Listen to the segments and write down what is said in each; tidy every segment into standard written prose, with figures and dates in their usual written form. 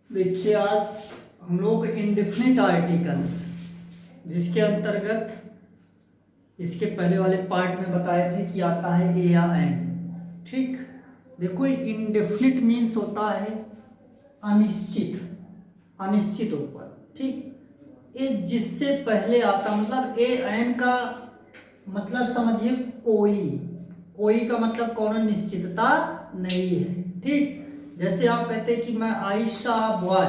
देखिए आज हम लोग इंडेफिनिट आर्टिकल्स जिसके अंतर्गत इसके पहले वाले पार्ट में बताए थे कि आता है ए या एन। ठीक, देखो इंडेफिनिट मीन्स होता है अनिश्चित, अनिश्चित ऊपर। ठीक, ये जिससे पहले आता मतलब ए एन का मतलब समझिए कोई, कोई का मतलब कौन निश्चितता नहीं है। ठीक, जैसे आप कहते हैं कि मैं आई सॉ बॉय,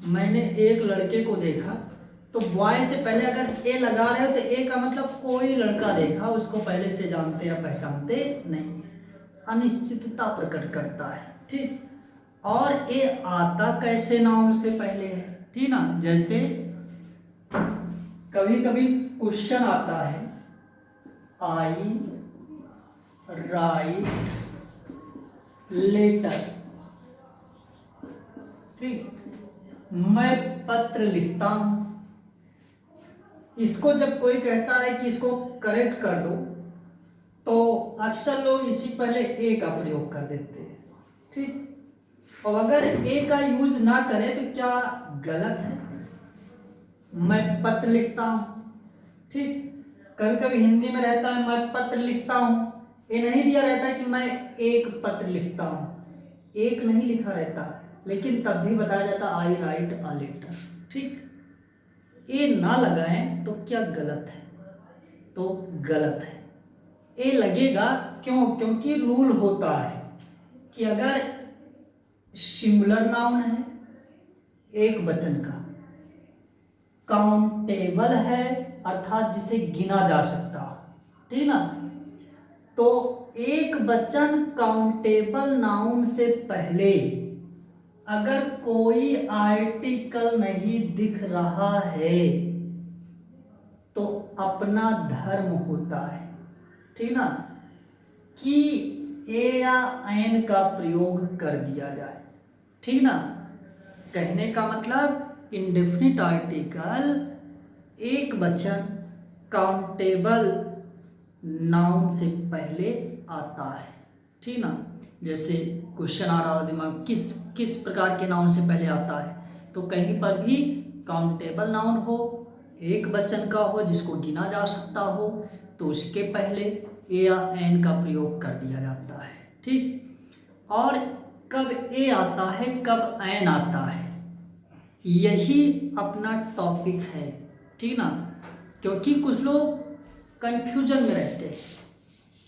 मैंने एक लड़के को देखा, तो बॉय से पहले अगर ए लगा रहे हो तो ए का मतलब कोई लड़का देखा, उसको पहले से जानते या पहचानते नहीं, अनिश्चितता प्रकट करता है। ठीक, और ए आता कैसे नाउन से पहले है। ठीक ना, जैसे कभी कभी क्वेश्चन आता है आई राइट लेटर। ठीक, मैं पत्र लिखता हूं। इसको जब कोई कहता है कि इसको करेक्ट कर दो तो अक्सर लोग इसी पहले ए का प्रयोग कर देते हैं। ठीक, और अगर ए का यूज ना करें तो क्या गलत है। मैं पत्र लिखता हूं। ठीक, कभी कभी हिंदी में रहता है मैं पत्र लिखता हूं, ये नहीं दिया रहता है कि मैं एक पत्र लिखता हूं, एक नहीं लिखा रहता, लेकिन तब भी बताया जाता आई राइट अ लेटर। ठीक, ए ना लगाएं तो क्या गलत है, तो गलत है। ए लगेगा क्यों, क्योंकि रूल होता है कि अगर सिंगुलर नाउन है एक वचन का, काउंटेबल है अर्थात जिसे गिना जा सकता हो, ठीक ना, तो एक वचन काउंटेबल नाउन से पहले अगर कोई आर्टिकल नहीं दिख रहा है तो अपना धर्म होता है, ठीक ना, कि ए या एन का प्रयोग कर दिया जाए। ठीक ना, कहने का मतलब इंडेफिनिट आर्टिकल एक वचन काउंटेबल नाउन से पहले आता है। ठीक ना, जैसे क्वेश्चन आ रहा हो दिमाग किस किस प्रकार के नाउन से पहले आता है, तो कहीं पर भी काउंटेबल नाउन हो, एक वचन का हो, जिसको गिना जा सकता हो, तो उसके पहले ए या एन का प्रयोग कर दिया जाता है। ठीक, और कब ए आता है कब एन आता है, यही अपना टॉपिक है। ठीक ना, क्योंकि कुछ लोग कंफ्यूजन में रहते हैं,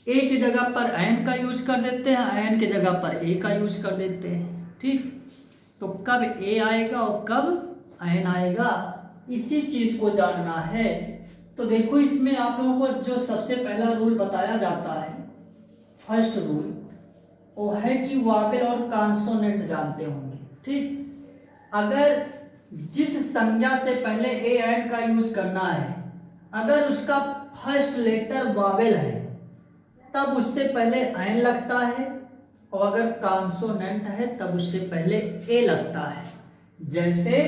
ए की जगह पर एन का यूज कर देते हैं, एन की जगह पर ए का यूज कर देते हैं। ठीक, तो कब ए आएगा और कब एन आएगा, इसी चीज को जानना है। तो देखो इसमें आप लोगों को जो सबसे पहला रूल बताया जाता है, फर्स्ट रूल, वो है कि वावेल और कॉन्सोनेंट जानते होंगे। ठीक, अगर जिस संज्ञा से पहले ए एन का यूज करना है, अगर उसका फर्स्ट लेटर वावेल है तब उससे पहले एन लगता है, और अगर कॉन्सोनेंट है तब उससे पहले ए लगता है। जैसे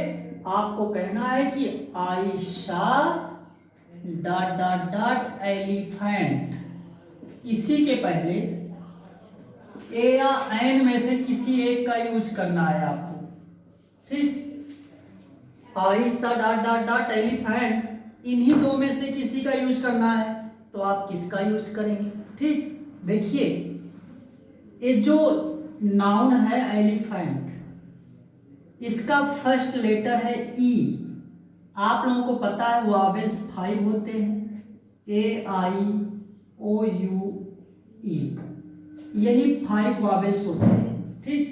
आपको कहना है कि Ayesha dot dot dot elephant, इसी के पहले ए या एन में से किसी एक का यूज करना है आपको। ठीक, Ayesha dot dot dot elephant, इन्हीं दो में से किसी का यूज करना है, तो आप किसका यूज करेंगे। ठीक, देखिए ये जो नाउन है एलिफेंट, इसका फर्स्ट लेटर है ई। आप लोगों को पता है वावेल्स 5 होते हैं, ए आई ओ यू ई, यही 5 वावेल्स होते हैं। ठीक,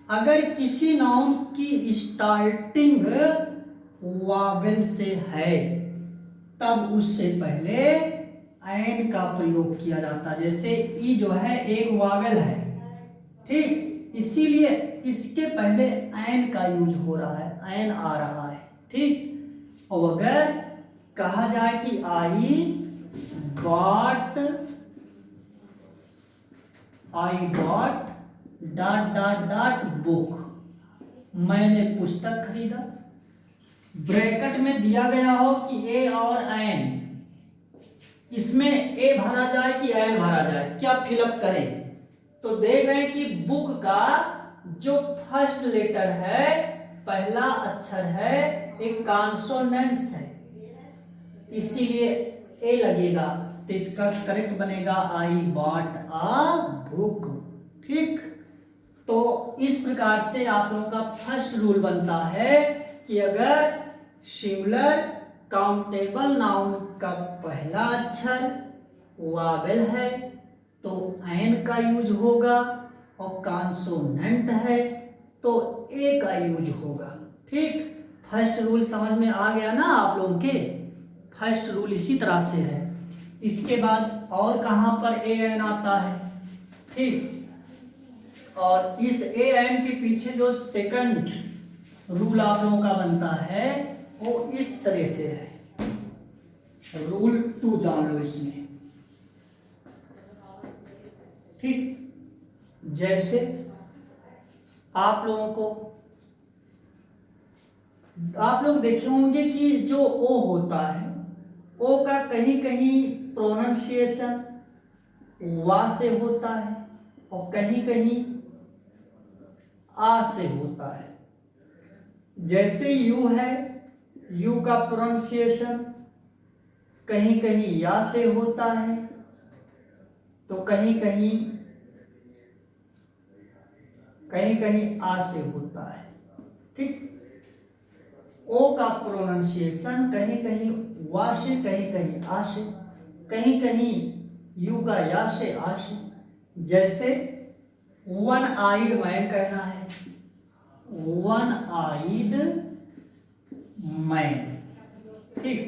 अगर किसी नाउन की स्टार्टिंग वावेल से है तब उससे पहले एन का प्रयोग किया जाता है। जैसे ई जो है एक वावेल है, ठीक, इसीलिए इसके पहले एन का यूज हो रहा है, एन आ रहा है। ठीक, और अगर कहा जाए कि I got dot dot dot book, मैंने पुस्तक खरीदा, ब्रैकेट में दिया गया हो कि ए और एन, इसमें ए भरा जाए कि एन भरा जाए, क्या फिलअप करें, तो देख रहे हैं कि बुक का जो फर्स्ट लेटर है पहला अक्षर है एक कॉन्सोनेंट्स है, इसीलिए ए लगेगा। तो इसका करेक्ट बनेगा आई बॉट अ बुक। ठीक, तो इस प्रकार से आप लोगों का फर्स्ट रूल बनता है कि अगर सिंगुलर काउंटेबल नाउन का पहला अक्षर वावेल है तो एन का यूज होगा, और कॉन्सोनेंट है तो ए का यूज होगा। ठीक, फर्स्ट रूल समझ में आ गया ना आप लोगों के? फर्स्ट रूल इसी तरह से है। इसके बाद और कहाँ पर ए एन आता है? ठीक, और इस ए एन के पीछे जो सेकंड रूल आप लोगों का बनता है वो इस तरह से है। रूल 2 जान लो इसमें। ठीक, जैसे आप लोग देखे होंगे कि जो ओ होता है, ओ का कहीं कहीं प्रोनाउंसिएशन वा से होता है और कहीं कहीं आ से होता है। जैसे यू है, यू का प्रोनाउंसिएशन कहीं कहीं या से होता है तो कहीं कहीं आ से होता है। ठीक, ओ का प्रोनाउंसिएशन कहीं कहीं वा से, कहीं कहीं आ से, कहीं कहीं यू का या से, आ से। जैसे वन आइड मैन कहना है, वन आइड मैन। ठीक,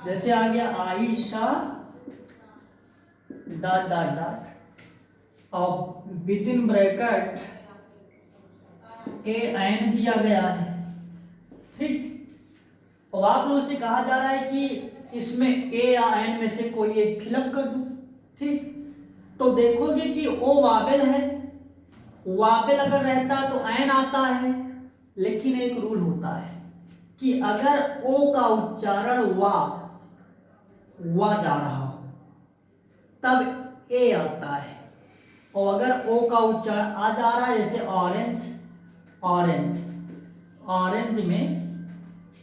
जैसे आ गया आयशा डॉट डॉट डॉट और within bracket A N दिया गया है। ठीक, और आप लोगों से कहा जा रहा है कि इसमें ए या एन में से कोई एक फिलअप कर दूं। ठीक, तो देखोगे कि ओ वावेल है, वावेल अगर रहता तो एन आता है, लेकिन एक रूल होता है कि अगर ओ का उच्चारण वा जा रहा हो तब ए आता है, और अगर ओ का उच्चारण आ जा रहा है, जैसे ऑरेंज, ऑरेंज में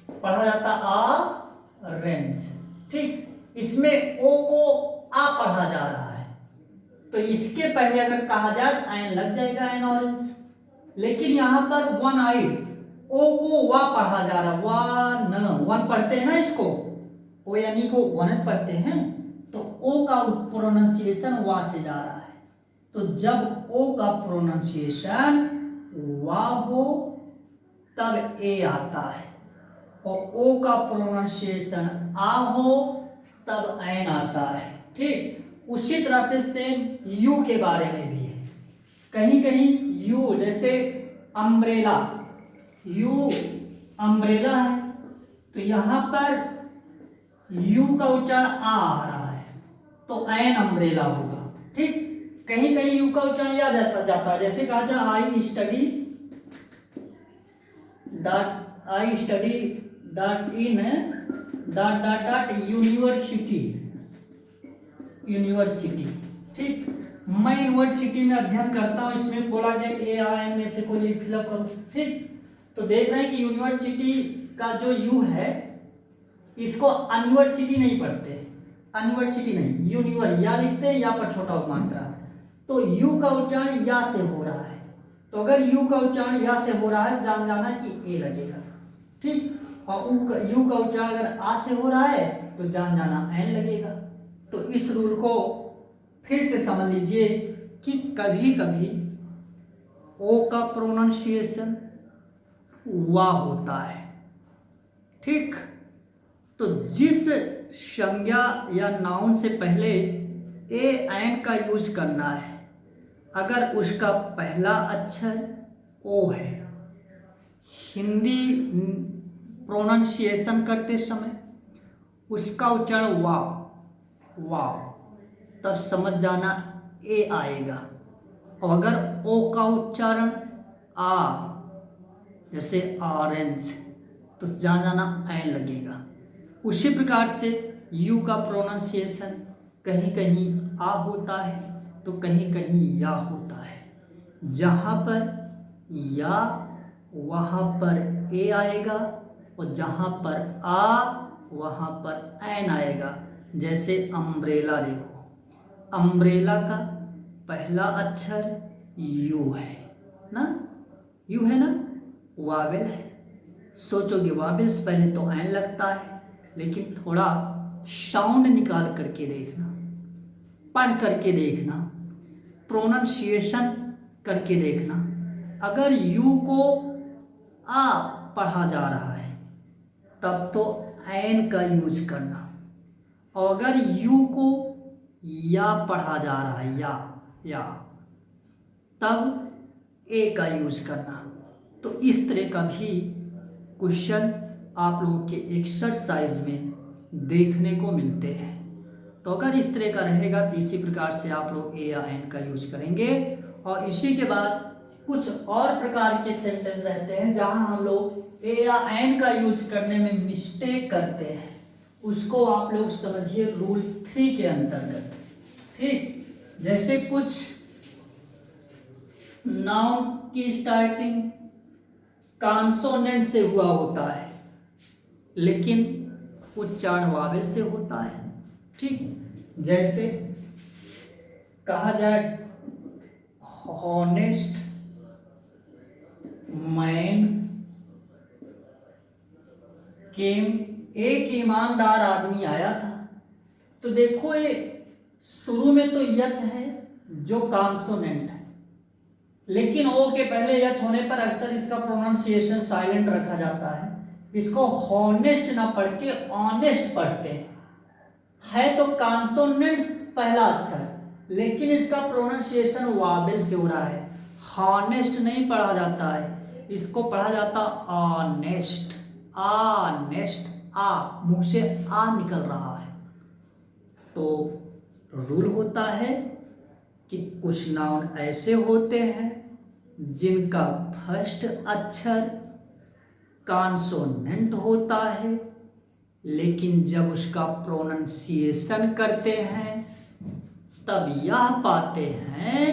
पढ़ा जाता ऑरेंज। ठीक, इसमें ओ को आ पढ़ा जा रहा है तो इसके पहले अगर कहा जाए तो एन लग जाएगा, एन ऑरेंज। लेकिन यहां पर वन आइड ओ को वा पढ़ा जा रहा है, वन पढ़ते हैं ना इसको, ओ यानी को वन पढ़ते हैं, तो ओ का प्रोनाउंसिएशन वा से जा रहा है। तो जब ओ का प्रोनाउंसिएशन वा हो तब ए आता है, और ओ का प्रोनाउंसिएशन आ हो तब एन आता है। ठीक, उसी तरह से सेम यू के बारे में भी है। कहीं कहीं यू, जैसे अम्ब्रेला, यू अम्ब्रेला है तो यहां पर यू का उच्चारण आ रहा है तो एन अम्ब्रेला होगा। ठीक, कहीं कहीं यू का उच्चारण या जाता है, जैसे कहा जाए I study dot in dot dot dot university. ठीक, मैं यूनिवर्सिटी में अध्ययन करता हूँ, इसमें बोला गया कि ए आई एन में से कोई फिलअप करो। ठीक, तो देख रहे हैं कि यूनिवर्सिटी का जो यू है इसको अनिवर्सिटी नहीं पढ़ते, अनिवर्सिटी नहीं, यूनिवर या लिखते हैं, या पर छोटा मात्रा, तो यू का उच्चारण या से हो रहा है। तो अगर यू का उच्चारण या से हो रहा है, जान जाना कि ए लगेगा। ठीक, और यू का उच्चारण अगर आ से हो रहा है तो जान जाना एन लगेगा। तो इस रूल को फिर से समझ लीजिए कि कभी कभी ओ का प्रोनाउंसिएशन वा होता है। ठीक, तो जिस संज्ञा या नाउन से पहले ए एन का यूज करना है, अगर उसका पहला अक्षर ओ है, हिंदी प्रोनाउंसिएशन करते समय उसका उच्चारण वाव, तब समझ जाना ए आएगा। और अगर ओ का उच्चारण आ, जैसे ऑरेंज, तो जान जाना एन लगेगा। उसी प्रकार से यू का प्रोनाउंसिएशन कहीं कहीं आ होता है तो कहीं कहीं या होता है। जहाँ पर या वहाँ पर ए आएगा, और जहाँ पर आ वहाँ पर एन आएगा। जैसे अम्ब्रेला, देखो अम्ब्रेला का पहला अक्षर यू है ना, यू है ना, वावेल है। सोचोगे वावेल्स पहले तो एन लगता है, लेकिन थोड़ा साउंड निकाल करके देखना, पढ़ करके देखना, प्रोनाउंसिएशन करके देखना। अगर यू को आ पढ़ा जा रहा है तब तो एन का यूज करना, और अगर यू को या पढ़ा जा रहा है या तब ए का यूज करना। तो इस तरह का भी क्वेश्चन आप लोगों के एक्सरसाइज में देखने को मिलते हैं। तो अगर इस तरह का रहेगा तो इसी प्रकार से आप लोग ए या एन का यूज करेंगे। और इसी के बाद कुछ और प्रकार के सेंटेंस रहते हैं जहां हम लोग ए या एन का यूज करने में मिस्टेक करते हैं, उसको आप लोग समझिए रूल 3 के अंतर्गत। ठीक, जैसे कुछ नाउन की स्टार्टिंग कॉन्सोनेंट से हुआ होता है लेकिन उच्चारण वावेल से होता है। ठीक, जैसे कहा जाए हॉनेस्ट मैन केम, एक ईमानदार आदमी आया था। तो देखो ये शुरू में तो यच है जो कॉन्सोनेंट है, लेकिन ओ के पहले यच होने पर अक्सर इसका प्रोनाउंसिएशन साइलेंट रखा जाता है। इसको हॉनेस्ट ना पढ़ के ऑनेस्ट पढ़ते हैं। है तो कॉन्सोनेंट पहला अक्षर, लेकिन इसका प्रोनाउंसिएशन वावेल से हो रहा है। हॉनेस्ट नहीं पढ़ा जाता है, इसको पढ़ा जाता ऑनेस्ट। ऑनेस्ट, आ मुंह से आ निकल रहा है। तो रूल होता है कि कुछ नाउन ऐसे होते हैं जिनका फर्स्ट अक्षर कॉन्सोनेंट होता है, लेकिन जब उसका प्रोनाउंसिएशन करते हैं तब यह पाते हैं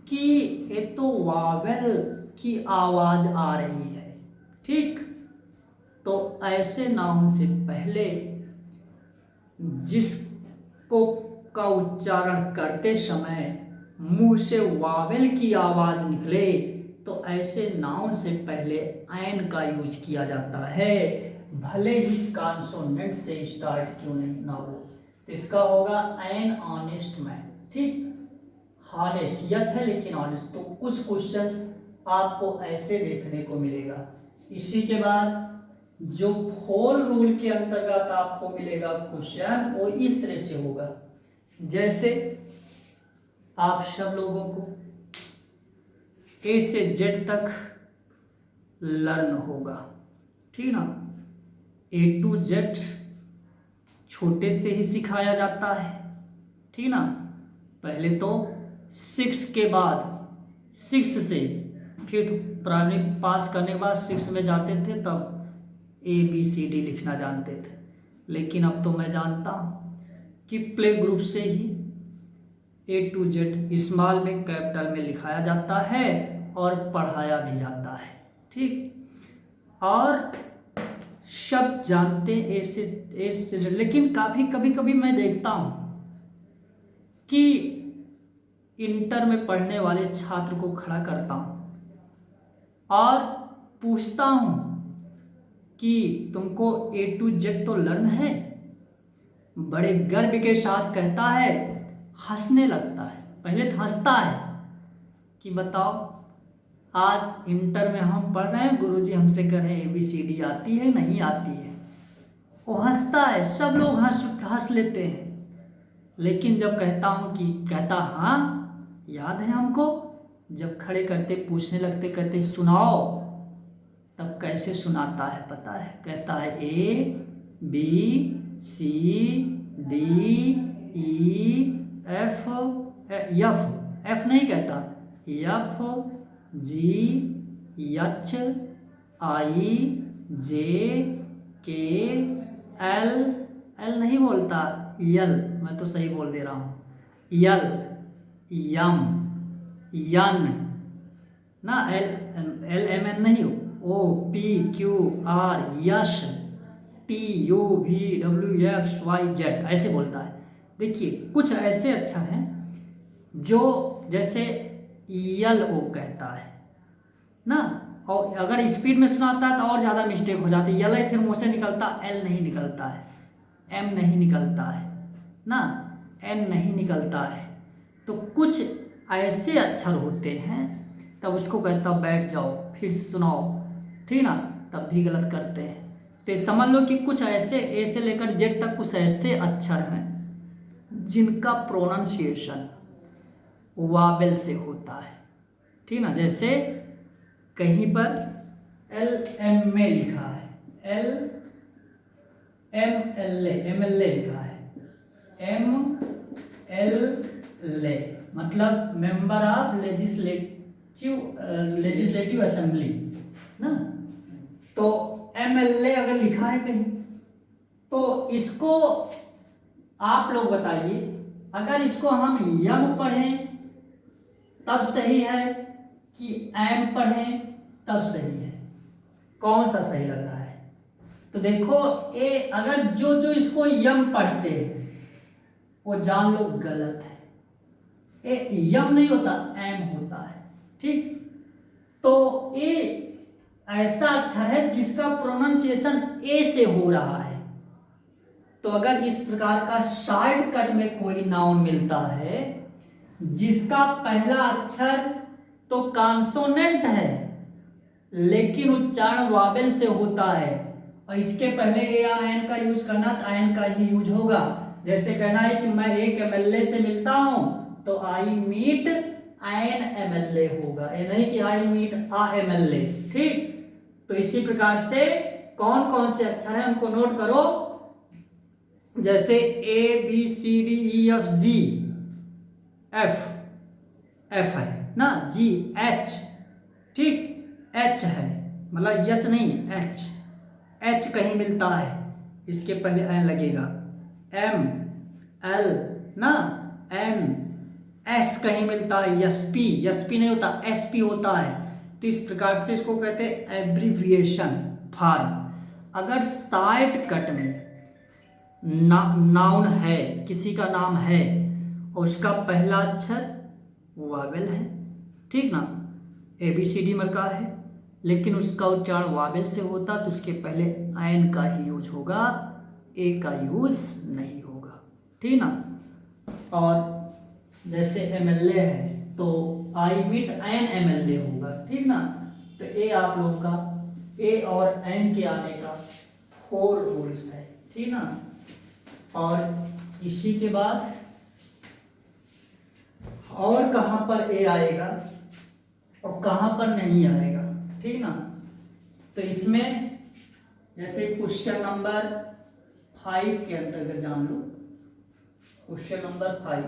कि ये तो वावेल की आवाज आ रही है। ठीक, तो ऐसे नाउन से पहले जिसको का उच्चारण करते समय मुंह से वावेल की आवाज निकले तो ऐसे नाउन से पहले एन का यूज किया जाता है, भले ही कॉन्सोनेंट से स्टार्ट क्यों नहीं ना हो। तो इसका होगा एन ऑनेस्ट मैन। ठीक, हॉनेस्ट यच है लेकिन ऑनेस्ट। तो कुछ क्वेश्चंस आपको ऐसे देखने को मिलेगा। इसी के बाद जो फोर रूल के अंतर्गत आपको मिलेगा क्वेश्चन वो इस तरह से होगा। जैसे आप सब लोगों को ए से जेड तक लर्न होगा, ठीक ना। ए टू जेड छोटे से ही सिखाया जाता है, ठीक ना। पहले तो 6 के बाद 6 से फिर प्राइमरी पास करने के बाद 6 में जाते थे, तब ABCD लिखना जानते थे। लेकिन अब तो मैं जानता हूँ कि प्ले ग्रुप से ही A to Z स्मॉल में कैपिटल में लिखाया जाता है और पढ़ाया भी जाता है। ठीक, और शब्द जानते ए से, लेकिन कभी कभी मैं देखता हूँ कि इंटर में पढ़ने वाले छात्र को खड़ा करता हूँ और पूछता हूँ कि तुमको A to Z तो लर्न है। बड़े गर्व के साथ कहता है, हंसने लगता है। पहले तो हंसता है कि बताओ आज इंटर में हम पढ़ रहे हैं, गुरुजी हमसे कह रहे हैं ABCD आती है नहीं आती है। वो हंसता है, सब लोग हंस लेते हैं। लेकिन जब कहता हूँ कि कहता हाँ याद है हमको, जब खड़े करते पूछने लगते कहते सुनाओ, तब कैसे सुनाता है पता है। कहता है ABCD एफ नहीं कहता, FGHIJKL नहीं बोलता, यल, मैं तो सही बोल दे रहा हूँ, यल यम यन ना, LMN नहीं हो, O P Q R S T U V W X Y Z ऐसे बोलता है। देखिए कुछ ऐसे अक्षर हैं जो जैसे यल ओ कहता है ना, और अगर स्पीड में सुनाता है तो और ज़्यादा मिस्टेक हो जाती है। यल फिर मुँह से निकलता, एल नहीं निकलता है, एम नहीं निकलता है ना, एन नहीं निकलता है। तो कुछ ऐसे अक्षर होते हैं, तब उसको कहता बैठ जाओ फिर सुनाओ, ठीक ना, तब भी गलत करते हैं। तो समझ लो कि कुछ ऐसे ए से लेकर जेड तक कुछ ऐसे अक्षर हैं जिनका प्रोनाउंसिएशन वावेल से होता है, ठीक ना। जैसे कहीं पर एल एम में लिखा है, एल एम एल ए लिखा है, एम एल ए मतलब मेंबर ऑफ लेजिस्लेटिव असेंबली ना। तो MLA अगर लिखा है कहीं तो इसको आप लोग बताइए, अगर इसको हम यम पढ़ें तब सही है कि एम पढ़ें तब सही है, कौन सा सही लग रहा है? तो देखो ए अगर जो जो इसको यम पढ़ते हैं वो जान लो गलत है। ए यम नहीं होता, एम होता है, ठीक। तो ए ऐसा अक्षर है जिसका प्रोनाउंसिएशन ए से हो रहा है। तो अगर इस प्रकार का शॉर्टकट में कोई नाउन मिलता है जिसका पहला अक्षर तो कॉन्सोनेंट है लेकिन उच्चारण वावेल से होता है, और इसके पहले ए या एन का यूज करना तो एन का ही यूज होगा। जैसे कहना है कि मैं एक MLA से मिलता हूं तो आई मीट एन MLA होगा, ये नहीं कि आई मीट आ MLA, ठीक। तो इसी प्रकार से कौन कौन से अक्षर हैं उनको नोट करो। जैसे ABCDEFG, एफ है ना, GH, ठीक, H है मतलब यच नहीं, H कहीं मिलता है इसके पहले एन लगेगा, ML ना, NS कहीं मिलता है, SP नहीं होता, SP होता है। तो इस प्रकार से इसको कहते हैं एब्रीविएशन फॉर्म। अगर शॉर्टकट में नाउन है, किसी का नाम है और उसका पहला अक्षर वावेल है, ठीक ना, ABCD मरका है लेकिन उसका उच्चारण वावेल से होता तो उसके पहले एन का ही यूज होगा, ए का यूज नहीं होगा, ठीक ना। और जैसे MLA है तो आई मीट एन MLA होगा, ठीक ना। तो ए आप लोग का ए और एन के आने का 4 रूल्स है, ठीक ना। और इसी के बाद और कहाँ पर ए आएगा और कहाँ पर नहीं आएगा, ठीक ना। तो इसमें जैसे क्वेश्चन नंबर 5 के अंतर्गत जान लो, क्वेश्चन नंबर 5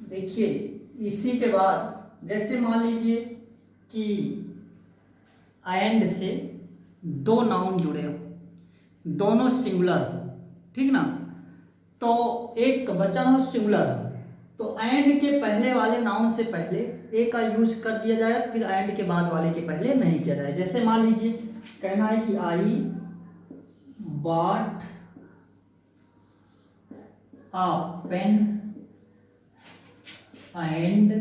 देखिए। इसी के बाद जैसे मान लीजिए कि एंड से 2 नाउन जुड़े हो, दोनों सिंगुलर हो, ठीक ना। तो एक वचन हो सिंगुलर हो तो एंड के पहले वाले नाउन से पहले ए का यूज कर दिया जाए, फिर एंड के बाद वाले के पहले नहीं किया जाए। जैसे मान लीजिए कहना है कि I bought a pen and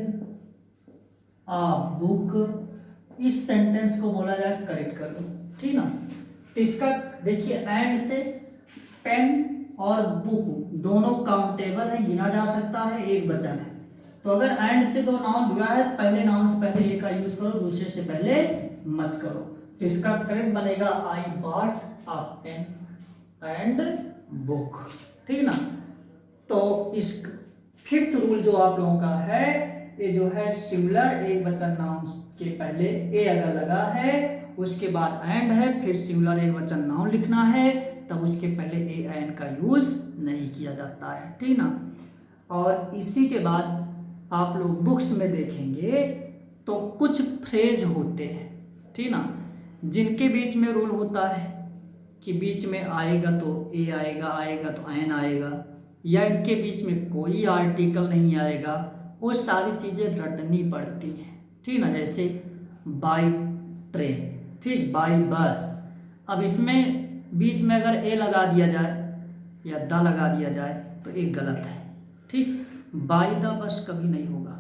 a book, इस सेंटेंस को बोला जाए करेक्ट कर दो, ठीक ना। तो इसका देखिए एंड से पेन और बुक दोनों काउंटेबल है, गिना जा सकता है, एक वचन है। तो अगर एंड से 2 नाउन जुड़ा है तो पहले नाउन से पहले ए का यूज करो, दूसरे से पहले मत करो। तो इसका करेक्ट बनेगा I bought a pen and book, ठीक ना। तो इस 5th रूल जो आप लोगों का है, ये जो है सिंगुलर एक वचन नाउन के पहले ए अगर लगा है उसके बाद एंड है, फिर सिंगुलर एक वचन नाउन लिखना है, तब उसके पहले ए एन का यूज नहीं किया जाता है, ठीक ना। और इसी के बाद आप लोग बुक्स में देखेंगे तो कुछ फ्रेज होते हैं, ठीक ना, जिनके बीच में रूल होता है कि बीच में आएगा तो ए आएगा, आएगा तो एन आएगा, या इनके बीच में कोई आर्टिकल नहीं आएगा, वो सारी चीज़ें रटनी पड़ती हैं, ठीक ना। जैसे बाई ट्रेन, ठीक, बाई बस। अब इसमें बीच में अगर ए लगा दिया जाए या द लगा दिया जाए तो एक गलत है, ठीक। बाई द बस कभी नहीं होगा,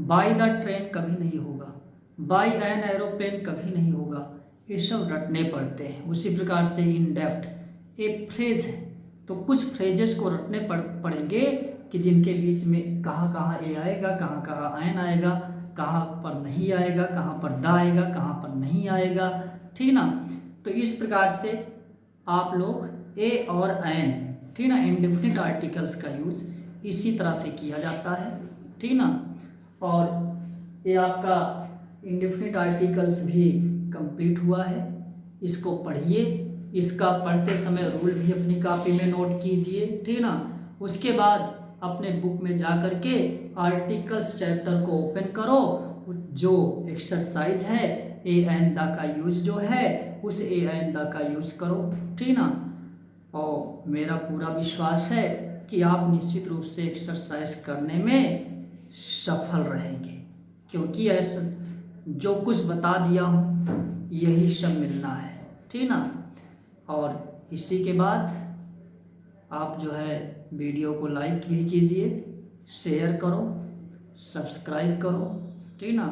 बाई द ट्रेन कभी नहीं होगा, बाई एन एरोप्लेन कभी नहीं होगा। ये सब रटने पड़ते हैं। उसी प्रकार से इन डेप्थ एक फ्रेज है, तो कुछ फ्रेजेस को रटने पड़ेंगे कि जिनके बीच में कहाँ कहाँ ए आएगा, कहाँ कहाँ एन आएगा, कहाँ पर नहीं आएगा, कहाँ पर द आएगा, कहाँ पर नहीं आएगा, ठीक ना। तो इस प्रकार से आप लोग ए और एन, ठीक ना, इंडेफिनिट आर्टिकल्स का यूज़ इसी तरह से किया जाता है, ठीक ना। और ये आपका इंडेफिनिट आर्टिकल्स भी कंप्लीट हुआ है। इसको पढ़िए, इसका पढ़ते समय रूल भी अपनी कॉपी में नोट कीजिए, ठीक ना। उसके बाद अपने बुक में जा कर के आर्टिकल्स चैप्टर को ओपन करो, जो एक्सरसाइज है ए एंड द का यूज जो है उस ए एंड द का यूज करो, ठीक ना। और मेरा पूरा विश्वास है कि आप निश्चित रूप से एक्सरसाइज करने में सफल रहेंगे, क्योंकि ऐसा जो कुछ बता दिया हूँ यही सब मिलना है, ठीक ना। और इसी के बाद आप जो है वीडियो को लाइक भी कीजिए, शेयर करो, सब्सक्राइब करो, ठीक ना।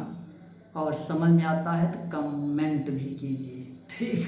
और समझ में आता है तो कमेंट भी कीजिए, ठीक।